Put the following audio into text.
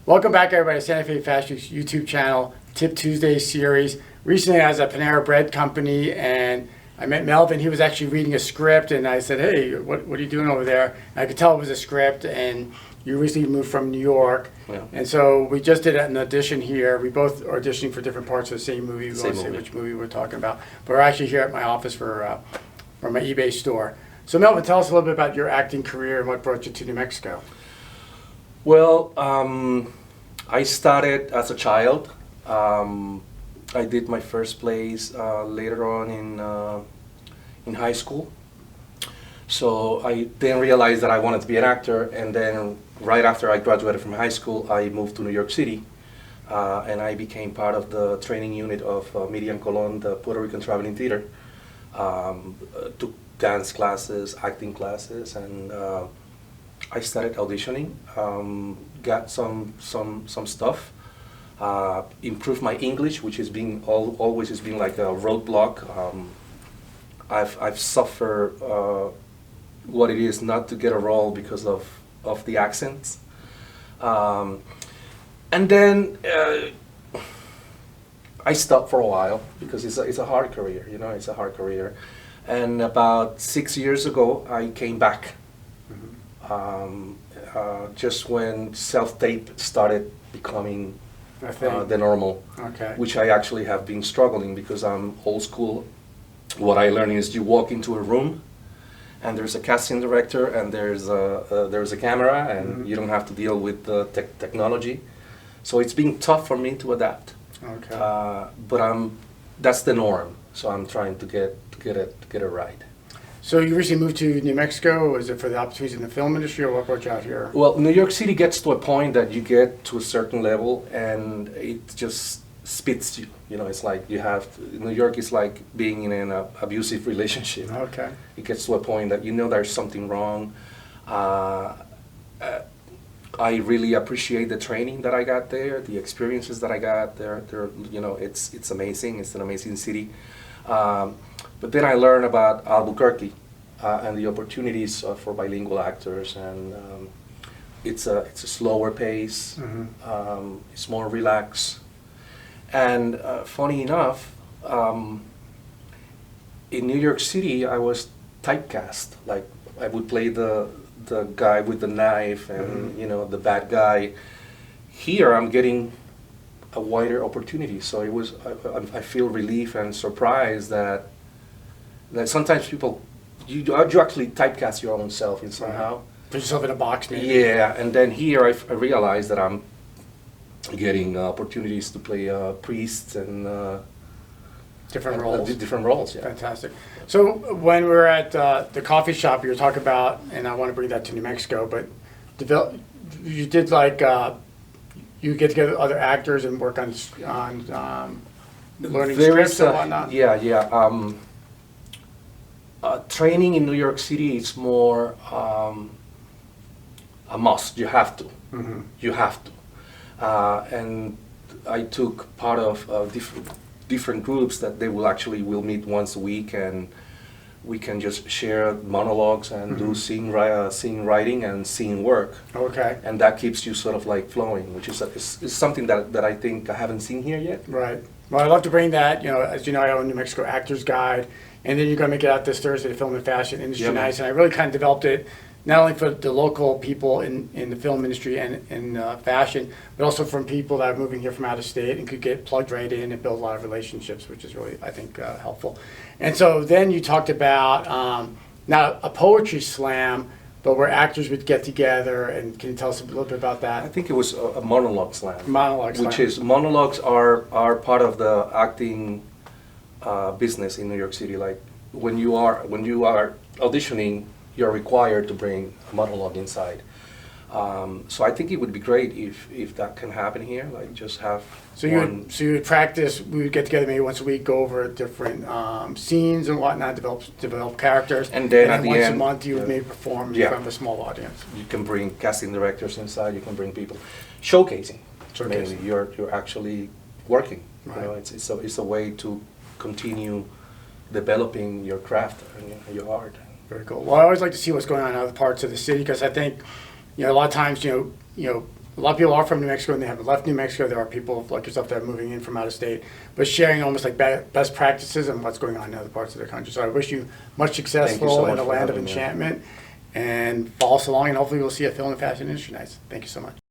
Welcome back, everybody, to Santa Fe Fast's YouTube channel, Tip Tuesday series. Recently, I was at Panera Bread Company, and I met Melvin. He was actually reading a script, and I said, "Hey, what are you doing over there?" And I could tell it was a script, and you recently moved from New York. Yeah. And so we just did an audition here. We both are auditioning for different parts of the same movie. We won't say which movie we're talking about, but we're actually here at my office for my eBay store. So Melvin, tell us a little bit about your acting career and what brought you to New Mexico. Well, I started as a child. I did my first plays later on in high school. So I then realized that I wanted to be an actor, and then right after I graduated from high school, I moved to New York City, and I became part of the training unit of Media and Colon, the Puerto Rican Traveling Theater. Took dance classes, acting classes, and I started auditioning, got some stuff, improved my English, which has been always has been like a roadblock. I've suffered what it is not to get a role because of the accents, and then I stopped for a while because it's a hard career, you know, it's a hard career. And about 6 years ago, I came back. Just when self-tape started becoming the normal, which I actually have been struggling because I'm old school. What I learned is you walk into a room, and there's a casting director, and there's a camera, and you don't have to deal with the technology. So it's been tough for me to adapt. But that's the norm. So I'm trying to get it right. So you recently moved to New Mexico. Was it for the opportunities in the film industry, or what brought you out here? Well, New York City gets to a point that you get to a certain level, and it just spits you. You know, it's like New York is like being in an abusive relationship. Okay. It gets to a point that you know there's something wrong. I really appreciate the training that I got there, the experiences that I got there. You know, it's amazing. It's an amazing city. But then I learned about Albuquerque and the opportunities for bilingual actors, and it's a slower pace. It's more relaxed, and funny enough, in New York City I was typecast. Like I would play the guy with the knife and you know, the bad guy. Here I'm getting a wider opportunity, so it was. I feel relief and surprise that sometimes people, you actually typecast your own self in somehow. Put yourself in a box, maybe. Yeah, and then here I realized that I'm getting opportunities to play priests and different roles. Different roles, yeah. Fantastic. So when we were at the coffee shop, you were talking about, and I want to bring that to New Mexico, but you did like, you get together with other actors and work on learning scripts and whatnot? Yeah. Training in New York City is more a must. You have to. You have to. And I took part of different groups that they will meet once a week, and we can just share monologues and do scene writing and scene work. Okay. And that keeps you sort of like flowing, which is something that I think I haven't seen here yet. Right. Well, I'd love to bring that. You know, as you know, I own New Mexico Actors Guide, and then you're going to make it out this Thursday, the Film and Fashion Industry Nights, and I really kind of developed it not only for the local people in the film industry and in fashion, but also from people that are moving here from out of state and could get plugged right in and build a lot of relationships, which is really, I think, helpful. And so then you talked about not a poetry slam, but where actors would get together, and can you tell us a little bit about that? I think it was a monologue slam. Monologue slam. Which is, monologues are part of the acting business in New York City. Like when you are auditioning, you're required to bring a monologue inside. So I think it would be great if that can happen here. Like just have so you would practice. We would get together maybe once a week, go over different scenes and whatnot, develop characters, and then at the once end, a month you would maybe perform in front of a small audience. You can bring casting directors inside. You can bring people showcasing. Mainly, you're actually working. Right. You know, it's a way to continue developing your craft and your art. Very cool. Well, I always like to see what's going on in other parts of the city, because I think, a lot of times, a lot of people are from New Mexico and they have left New Mexico. There are people like yourself that are moving in from out of state, but sharing almost like best practices and what's going on in other parts of the country. So I wish you much success Thank you so in much the for land of having me. enchantment, and follow us along, and hopefully we'll see a film and fashion industry nights. Thank you so much.